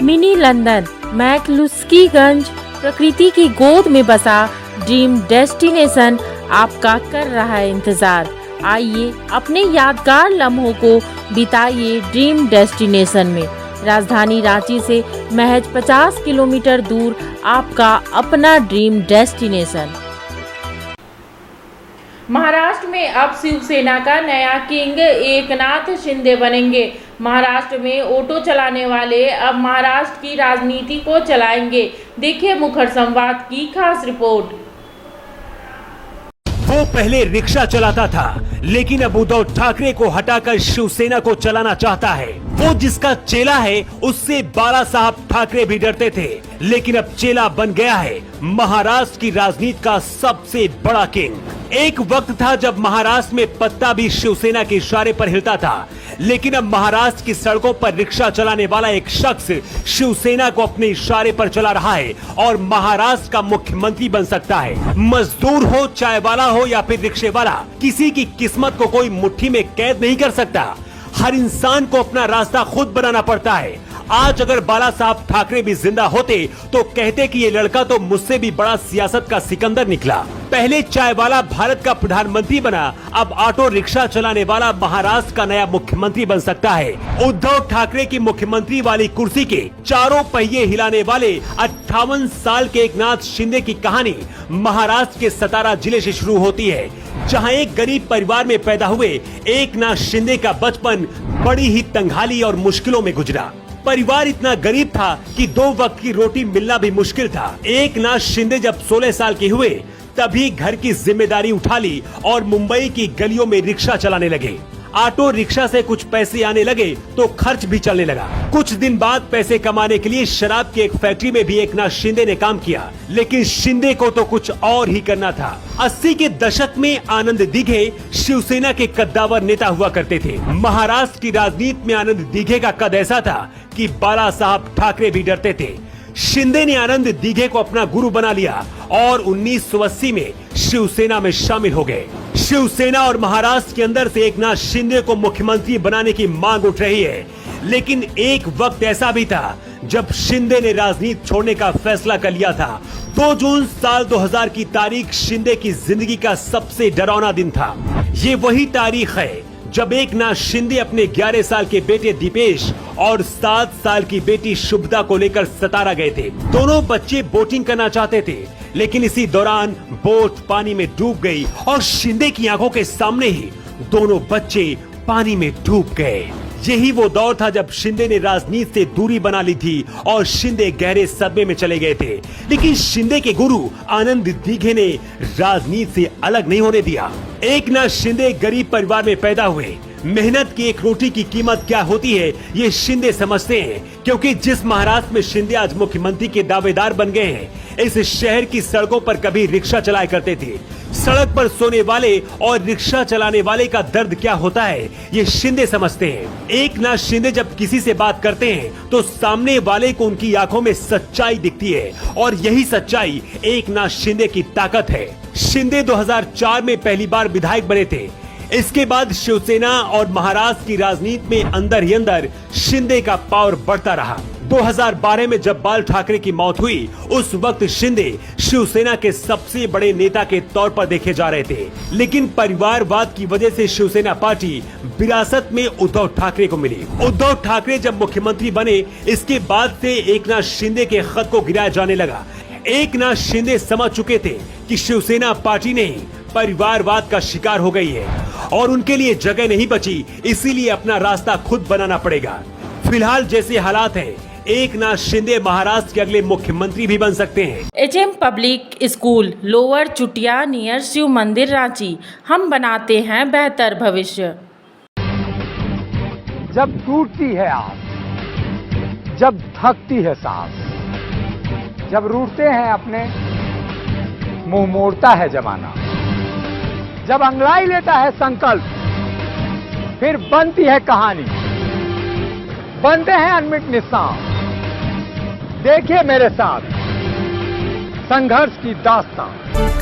Mini London McCluskieganj प्रकृति की गोद में बसा ड्रीम डेस्टिनेशन आपका कर रहा है इंतजार। आइए अपने यादगार लम्हों को बिताइए ड्रीम डेस्टिनेशन में। राजधानी रांची से महज 50 किलोमीटर दूर आपका अपना ड्रीम डेस्टिनेशन। महाराष्ट्र में अब शिवसेना का नया किंग एकनाथ शिंदे बनेंगे। महाराष्ट्र में ऑटो चलाने वाले अब महाराष्ट्र की राजनीति को चलाएंगे। देखिए मुखर संवाद की खास रिपोर्ट। वो पहले रिक्शा चलाता था, लेकिन अब उद्धव ठाकरे को हटाकर शिवसेना को चलाना चाहता है। वो जिसका चेला है उससे बाला साहब ठाकरे भी डरते थे, लेकिन अब चेला बन गया है महाराष्ट्र की राजनीति का सबसे बड़ा किंग। एक वक्त था जब महाराष्ट्र में पत्ता भी शिवसेना के इशारे पर हिलता था, लेकिन अब महाराष्ट्र की सड़कों पर रिक्शा चलाने वाला एक शख्स शिवसेना को अपने इशारे पर चला रहा है और महाराष्ट्र का मुख्यमंत्री बन सकता है। मजदूर हो, चाय वाला हो या फिर रिक्शे वाला, किसी की किस्मत को कोई मुट्ठी में कैद नहीं कर सकता। हर इंसान को अपना रास्ता खुद बनाना पड़ता है। आज अगर बाला साहब ठाकरे भी जिंदा होते तो कहते कि ये लड़का तो मुझसे भी बड़ा सियासत का सिकंदर निकला। पहले चाय वाला भारत का प्रधानमंत्री बना, अब ऑटो रिक्शा चलाने वाला महाराष्ट्र का नया मुख्यमंत्री बन सकता है। उद्धव ठाकरे की मुख्यमंत्री वाली कुर्सी के चारों पहिए हिलाने वाले 58 साल के एकनाथ शिंदे की कहानी महाराष्ट्र के सतारा जिले से शुरू होती है, जहां एक गरीब परिवार में पैदा हुए एकनाथ शिंदे का बचपन बड़ी ही तंगहाली और मुश्किलों में गुजरा। परिवार इतना गरीब था कि 2 वक्त की रोटी मिलना भी मुश्किल था। एकनाथ शिंदे जब 16 साल के हुए तभी घर की जिम्मेदारी उठा ली और मुंबई की गलियों में रिक्शा चलाने लगे। ऑटो रिक्शा से कुछ पैसे आने लगे तो खर्च भी चलने लगा। कुछ दिन बाद पैसे कमाने के लिए शराब की एक फैक्ट्री में भी एकनाथ शिंदे ने काम किया, लेकिन शिंदे को तो कुछ और ही करना था। 80 के दशक में आनंद दिघे शिवसेना के कद्दावर नेता हुआ करते थे। महाराष्ट्र की राजनीति में आनंद दिघे का कद ऐसा था कि बाला साहब ठाकरे भी डरते थे। शिंदे ने आनंद दिघे को अपना गुरु बना लिया और 1980 में शिवसेना में शामिल हो गए। शिवसेना और महाराष्ट्र के अंदर से एकनाथ शिंदे को मुख्यमंत्री बनाने की मांग उठ रही है, लेकिन एक वक्त ऐसा भी था जब शिंदे ने राजनीति छोड़ने का फैसला कर लिया था। 2 जून साल 2000 की तारीख शिंदे की जिंदगी का सबसे डरावना दिन था। ये वही तारीख है जब एकनाथ शिंदे अपने 11 साल के बेटे दीपेश और 7 साल की बेटी शुभदा को लेकर सतारा गए थे। दोनों बच्चे बोटिंग करना चाहते थे, लेकिन इसी दौरान बोट पानी में डूब गई और शिंदे की आंखों के सामने ही दोनों बच्चे पानी में डूब गए। यही वो दौर था जब शिंदे ने राजनीति से दूरी बना ली थी और शिंदे गहरे सदमे में चले गए थे, लेकिन शिंदे के गुरु आनंद दिघे ने राजनीति से अलग नहीं होने दिया। एकनाथ शिंदे गरीब परिवार में पैदा हुए। मेहनत की एक रोटी की कीमत क्या होती है ये शिंदे समझते हैं, क्योंकि जिस महाराष्ट्र में शिंदे आज मुख्यमंत्री के दावेदार बन गए हैं, इस शहर की सड़कों पर कभी रिक्शा चलाया करते थे। सड़क पर सोने वाले और रिक्शा चलाने वाले का दर्द क्या होता है ये शिंदे समझते हैं। एकनाथ शिंदे जब किसी से बात करते हैं तो सामने वाले को उनकी आंखों में सच्चाई दिखती है और यही सच्चाई एकनाथ शिंदे की ताकत है। शिंदे 2004 में पहली बार विधायक बने थे। इसके बाद शिवसेना और महाराष्ट्र की राजनीति में अंदर ही अंदर शिंदे का पावर बढ़ता रहा। 2012 में जब बाल ठाकरे की मौत हुई, उस वक्त शिंदे शिवसेना के सबसे बड़े नेता के तौर पर देखे जा रहे थे, लेकिन परिवारवाद की वजह से शिवसेना पार्टी विरासत में उद्धव ठाकरे को मिली। उद्धव ठाकरे जब मुख्यमंत्री बने, इसके बाद से एकनाथ शिंदे के खत को गिराया जाने लगा। एकनाथ शिंदे समझ चुके थे कि शिवसेना पार्टी नहीं परिवारवाद का शिकार हो गई है और उनके लिए जगह नहीं बची, इसीलिए अपना रास्ता खुद बनाना पड़ेगा। फिलहाल जैसे हालात हैं, एकनाथ शिंदे महाराष्ट्र के अगले मुख्यमंत्री भी बन सकते हैं। एचएम पब्लिक स्कूल, लोअर चुटिया, नियर शिव मंदिर, रांची। हम बनाते हैं बेहतर भविष्य। जब टूटती है आस, जब थकती है सांस, जब रूठते हैं अपने, मुंह मोड़ता है जमाना, जब अंगड़ाई लेता है संकल्प, फिर बनती है कहानी, बनते हैं अनमिट निशान। देखिए मेरे साथ संघर्ष की दास्तान।